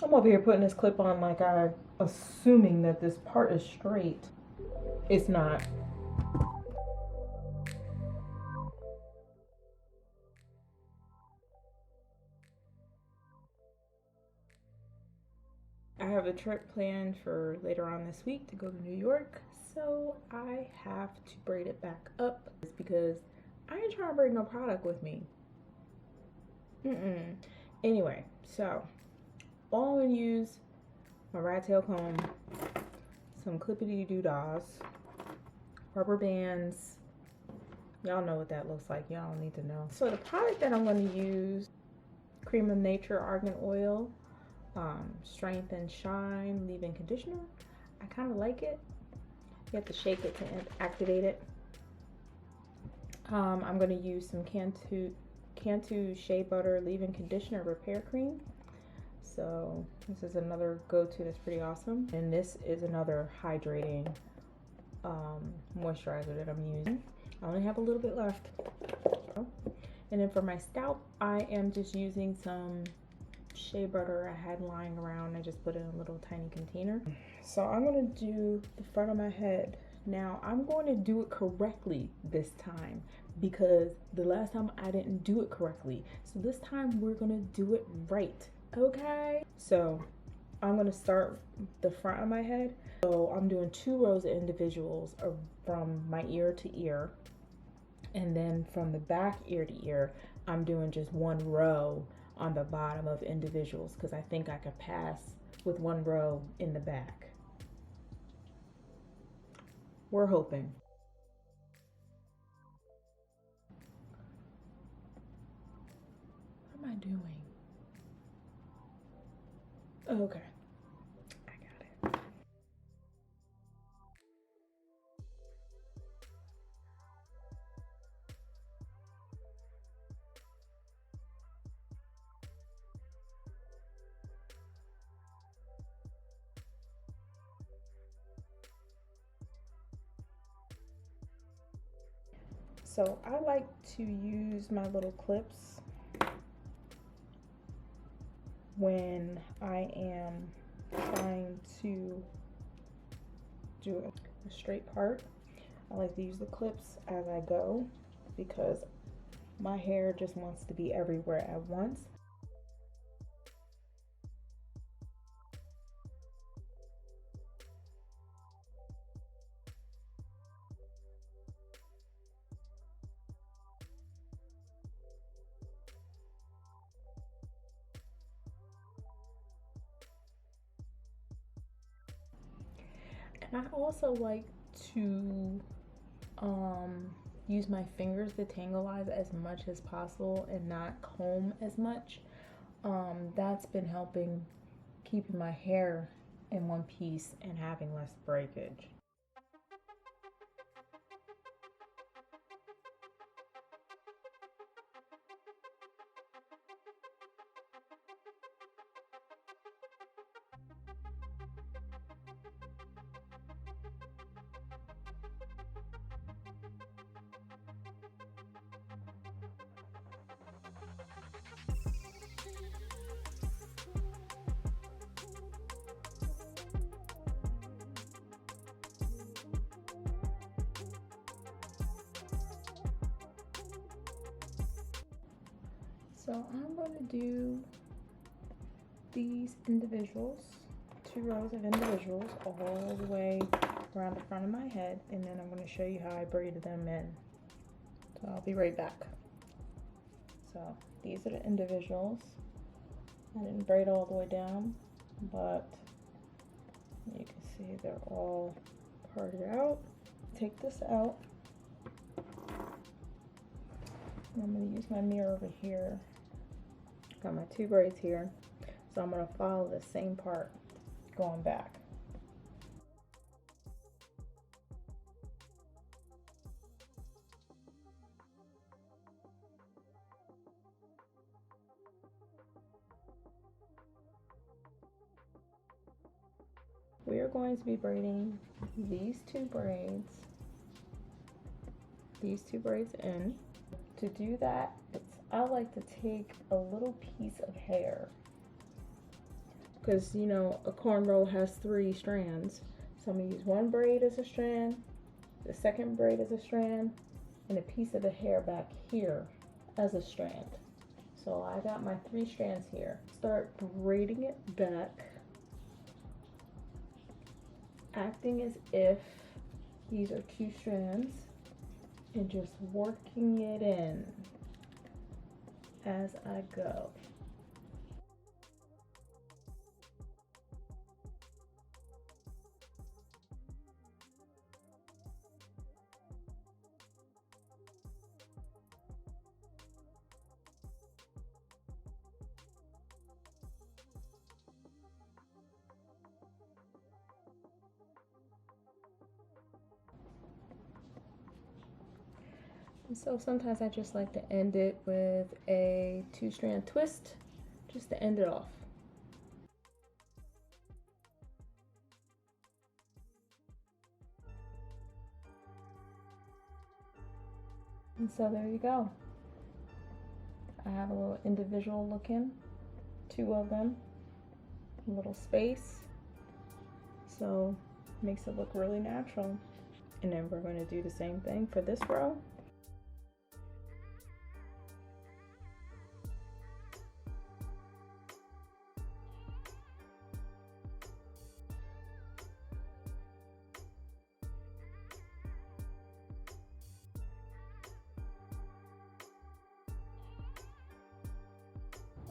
I'm over here putting this clip on like I'm assuming that this part is straight. It's not. I have a trip planned for later on this week to go to New York, so I have to braid it back up. It's because I ain't trying to bring no product with me. Anyway, so all I'm gonna use my rat tail comb, some 𝕍𝕀𝔻𝕻, rubber bands. Y'all know what that looks like. Y'all don't need to know. So the product that I'm going to use, Cream of Nature Argan Oil, Strength and Shine Leave-In Conditioner. I kind of like it. You have to shake it to activate it. I'm going to use some 𝕍𝕀ℕ𝔂 Shea Butter Leave-In Conditioner Repair Cream. So this is another go-to that's pretty awesome. And this is another hydrating moisturizer that I'm using. I only have a little bit left. And then for my scalp, I am just using some shea butter I had lying around. I just put it in a little tiny container. So I'm going to do the front of my head. Now I'm going to do it correctly this time because the last time I didn't do it correctly. So this time we're going to do it right. Okay, so I'm going to start the front of my head. So I'm doing 2 rows of individuals from my ear to ear, and then from the back ear to ear I'm doing just 1 row on the bottom of individuals because I think I could pass with 1 row in the back. We're hoping. What am I doing? Okay, I got it. So I like to use my little clips when I am trying to do a straight part. I like to use the clips as I go because my hair just wants to be everywhere at once. And I also like to use my fingers to tangleize as much as possible and not comb as much. That's been helping keeping my hair in one piece and having less breakage. So I'm going to do these individuals, 2 rows of individuals all the way around the front of my head, and then I'm going to show you how I braided them in. So I'll be right back. So these are the individuals. I didn't braid all the way down, but you can see they're all parted out. Take this out. I'm going to use my mirror over here. Got my 2 braids here, so I'm going to follow the same part going back. We are going to be braiding these 2 braids in. To do that, I like to take a little piece of hair because you know a cornrow has 3 strands. So I'm gonna use one braid as a strand, the second braid as a strand, and a piece of the hair back here as a strand. So I got my 3 strands here. Start braiding it back, acting as if these are 2 strands, and just working it in as I go. And so sometimes I just like to end it with a 2-strand twist just to end it off. And so there you go. I have a little individual looking, 2 of them, a little space. So makes it look really natural. And then we're going to do the same thing for this row.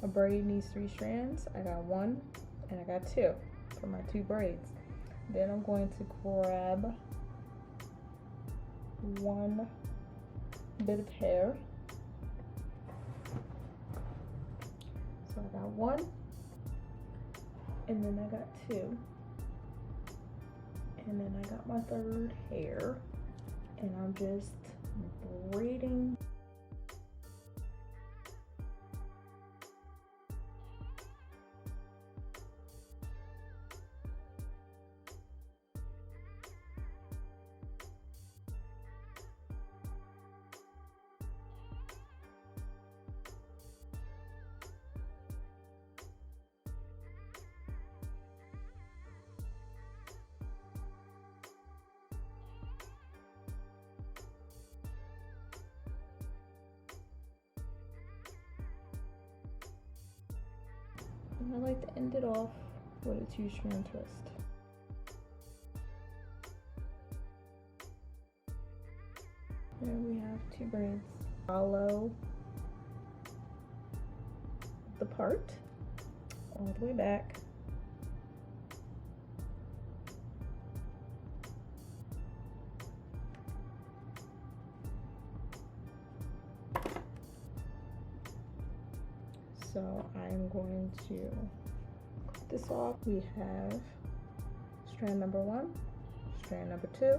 A braid needs 3 strands. I got 1 and I got 2 for my 2 braids. Then I'm going to grab 1 bit of hair. So I got 1 and then I got 2 and then I got my 3rd hair, and I'm just braiding. And I like to end it off with a 2-strand twist. There we have 2 braids. Follow the part all the way back. So I'm going to cut this off. We have strand number 1, strand number 2,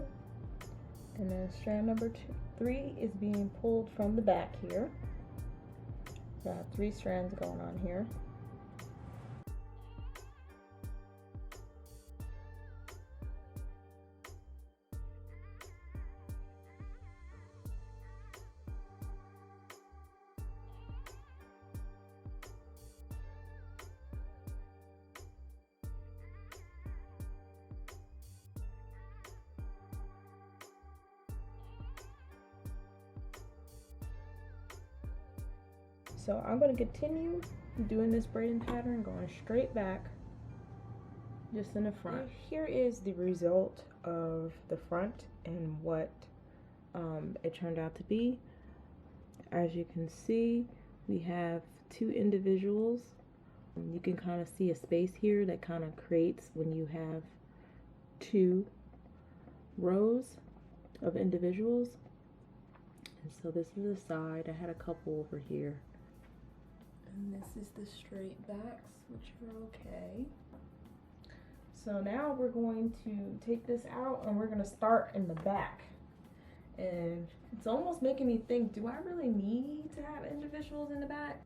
and then strand number 3 is being pulled from the back here. So I have 3 strands going on here. So I'm going to continue doing this braiding pattern, going straight back, just in the front. Here is the result of the front and what it turned out to be. As you can see, we have 2 individuals. You can kind of see a space here that kind of creates when you have 2 rows of individuals. And so this is the side. I had a couple over here. And this is the straight backs, which are okay. So now we're going to take this out and we're going to start in the back. And it's almost making me think, do I really need to have individuals in the back?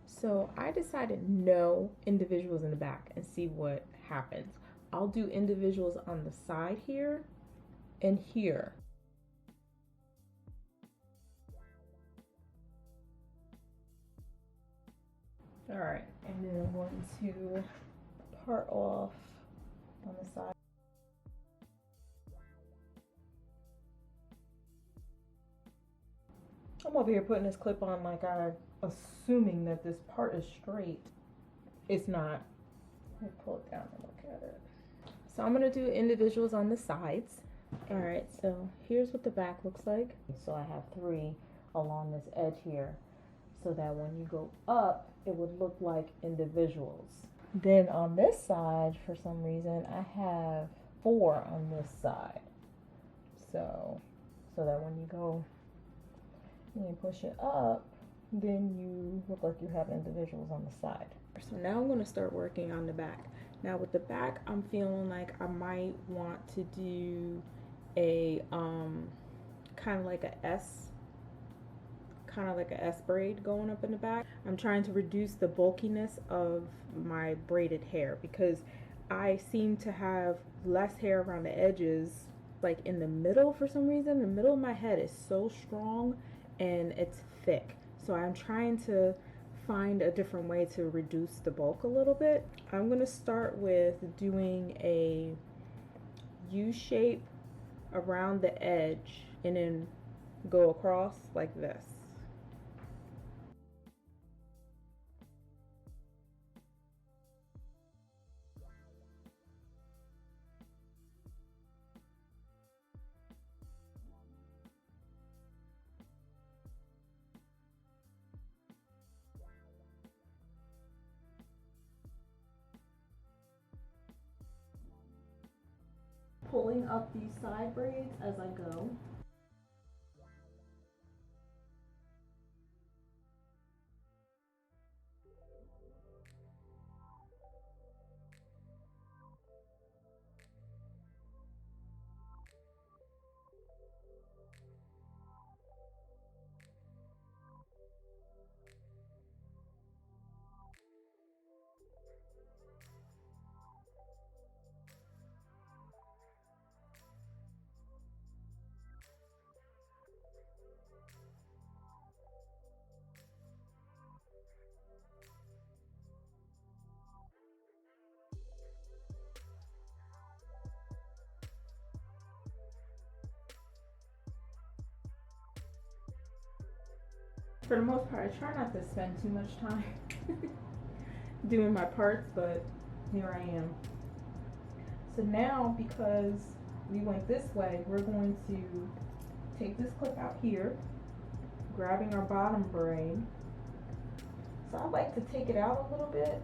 So I decided no individuals in the back and see what happens. I'll do individuals on the side here and here. going to part off on the side. I'm over here putting this clip on like I'm assuming that this part is straight. It's not. Let me pull it down and look at it. So I'm gonna do individuals on the sides. All right, so here's what the back looks like. So I have 3 along this edge here, so that when you go up, it would look like individuals. Then on this side, for some reason, I have 4 on this side. So that when you go and you push it up, then you look like you have individuals on the side. So now I'm gonna start working on the back. Now with the back, I'm feeling like I might want to do a kind of like a S braid going up in the back. I'm trying to reduce the bulkiness of my braided hair because I seem to have less hair around the edges, like in the middle for some reason. The middle of my head is so strong and it's thick. So I'm trying to find a different way to reduce the bulk a little bit. I'm gonna start with doing a U shape around the edge and then go across like this. Pulling up these side braids as I go. For the most part, I try not to spend too much time doing my parts, but here I am. So now, because we went this way, we're going to take this clip out here, grabbing our bottom braid. So I like to take it out a little bit.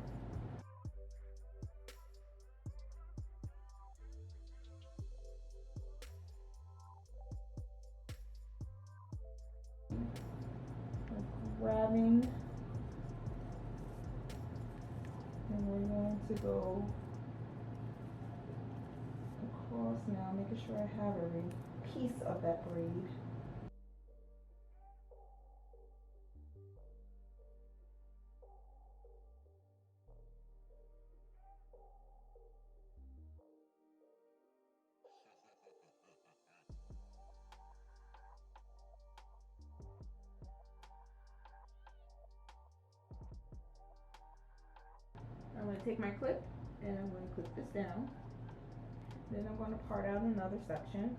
Grabbing, and we're going to go across now, making sure I have every piece of that braid. I'm going to take my clip and I'm going to clip this down. Then I'm going to part out another section.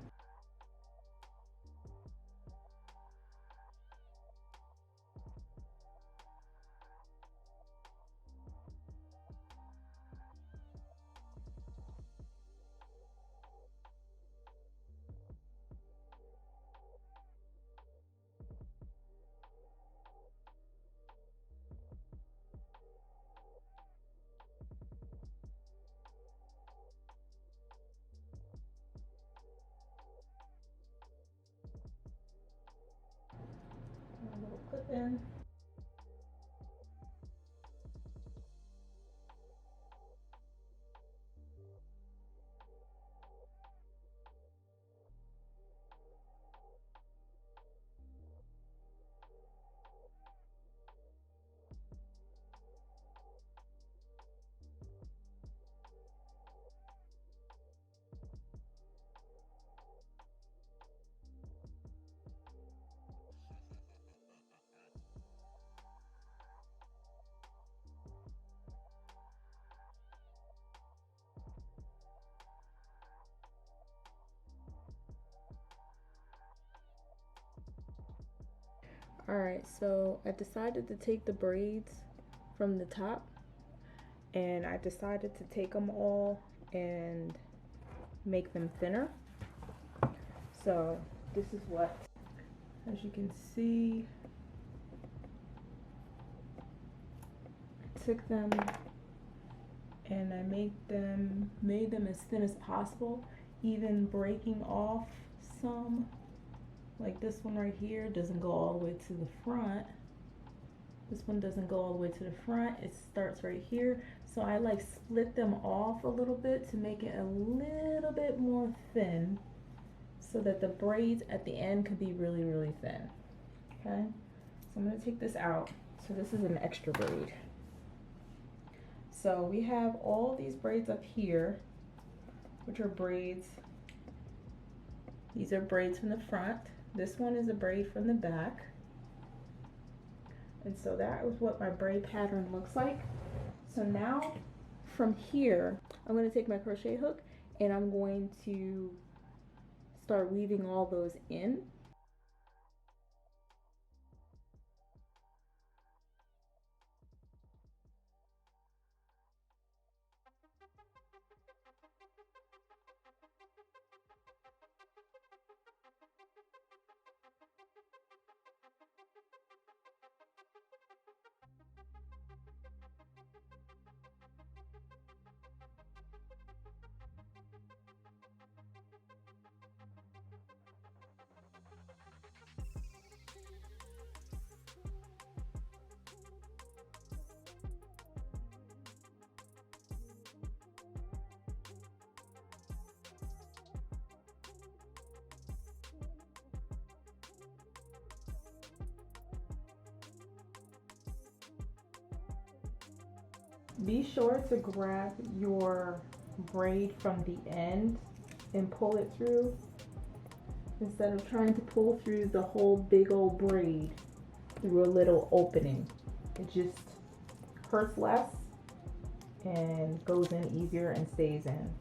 A little clip in. Alright, so I decided to take the braids from the top, and I decided to take them all and make them thinner. So this is what, as you can see, I took them and I made them as thin as possible, even breaking off some. Like this one right here doesn't go all the way to the front. This one doesn't go all the way to the front. It starts right here. So I like split them off a little bit to make it a little bit more thin, so that the braids at the end could be really, really thin. Okay, so I'm gonna take this out. So this is an extra braid. So we have all these braids up here, which are braids. These are braids from the front. This one is a braid from the back. And so that is what my braid pattern looks like. So now from here, I'm going to take my crochet hook and I'm going to start weaving all those in. Be sure to grab your braid from the end and pull it through, instead of trying to pull through the whole big old braid through a little opening. It just hurts less and goes in easier and stays in.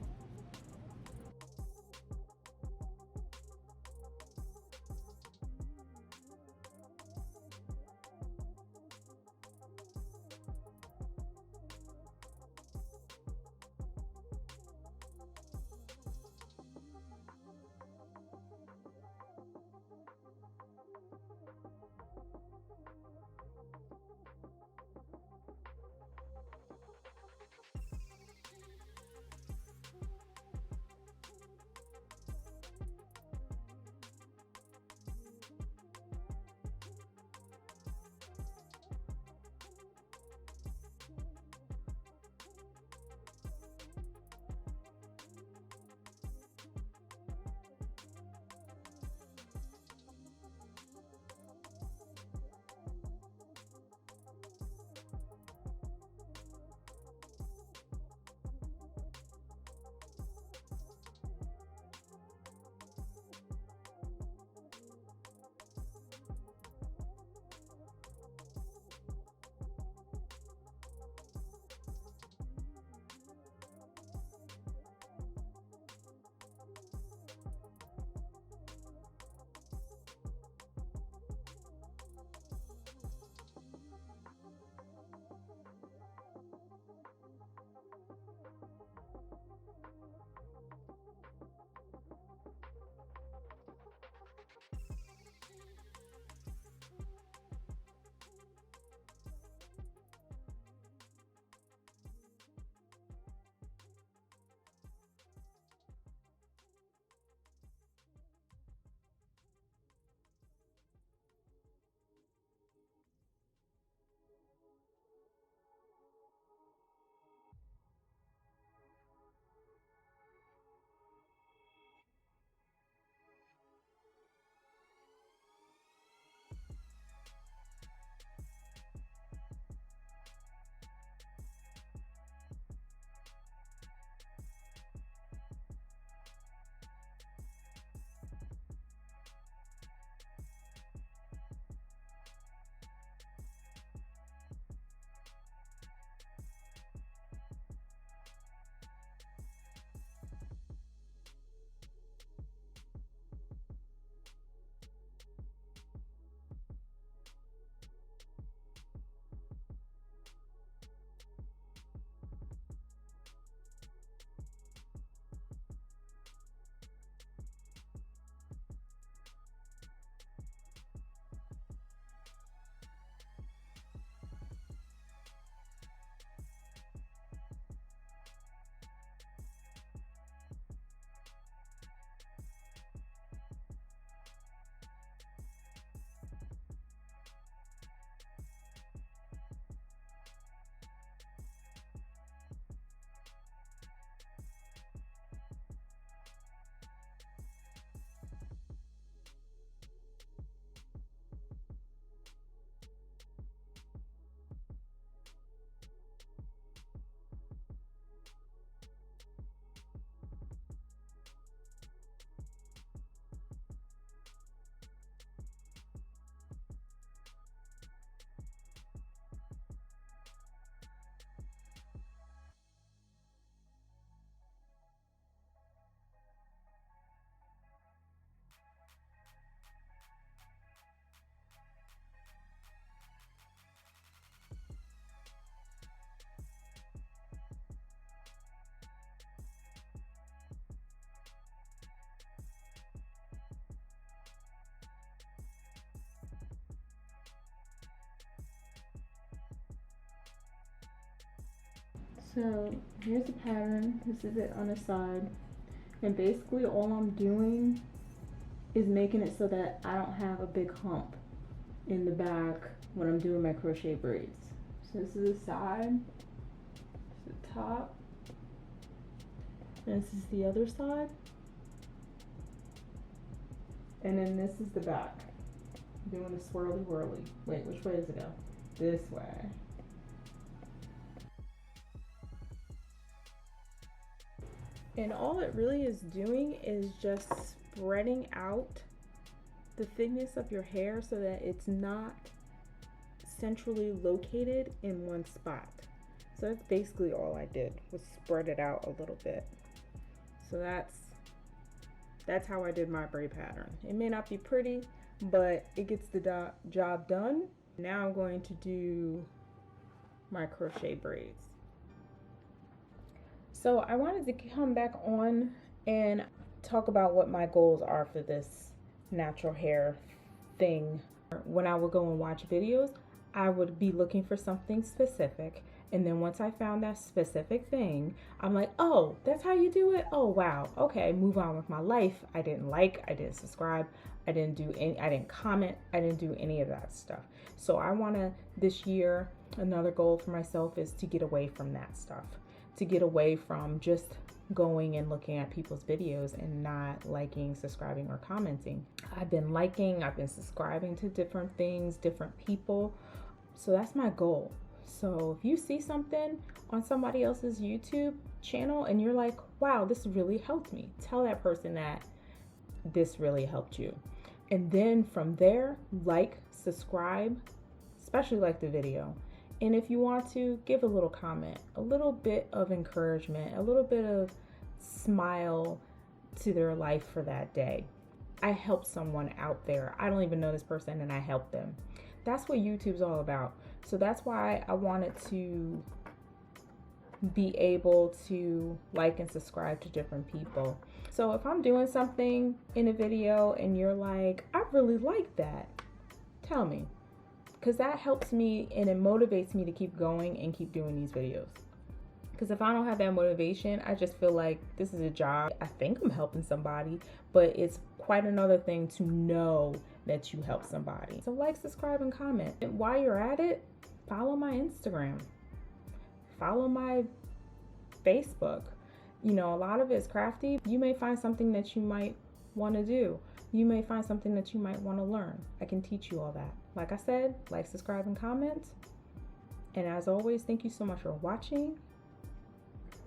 So here's the pattern. This is it on the side. And basically all I'm doing is making it so that I don't have a big hump in the back when I'm doing my crochet braids. So this is the side, this is the top, and this is the other side. And then this is the back. Doing a swirly whirly. Wait, which way does it go? This way. And all it really is doing is just spreading out the thickness of your hair so that it's not centrally located in one spot. So that's basically all I did, was spread it out a little bit. So that's how I did my braid pattern. It may not be pretty, but it gets the job done. Now I'm going to do my crochet braids. So I wanted to come back on and talk about what my goals are for this natural hair thing. When I would go and watch videos, I would be looking for something specific, and then once I found that specific thing, I'm like, oh, that's how you do it? Oh wow, okay, move on with my life. I didn't like, I didn't subscribe, I didn't comment, I didn't do any of that stuff. So I wanna, this year, another goal for myself is to get away from that stuff, to get away from just going and looking at people's videos and not liking, subscribing, or commenting. I've been liking, I've been subscribing to different things, different people. So that's my goal. So if you see something on somebody else's YouTube channel and you're like, wow, this really helped me, tell that person that this really helped you. And then from there, like, subscribe, especially like the video. And if you want to, give a little comment, a little bit of encouragement, a little bit of smile to their life for that day. I helped someone out there. I don't even know this person and I helped them. That's what YouTube's all about. So that's why I wanted to be able to like and subscribe to different people. So if I'm doing something in a video and you're like, I really like that, tell me. Because that helps me and it motivates me to keep going and keep doing these videos. Because if I don't have that motivation, I just feel like this is a job. I think I'm helping somebody, but it's quite another thing to know that you help somebody. So like, subscribe, and comment. And while you're at it, follow my Instagram, follow my Facebook. You know, a lot of it's crafty. You may find something that you might want to do. You may find something that you might want to learn. I can teach you all that. Like I said, like, subscribe, and comment. And as always, thank you so much for watching.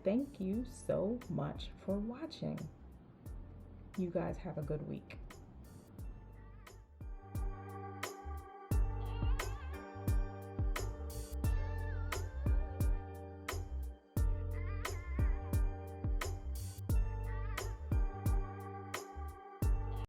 Thank you so much for watching. You guys have a good week.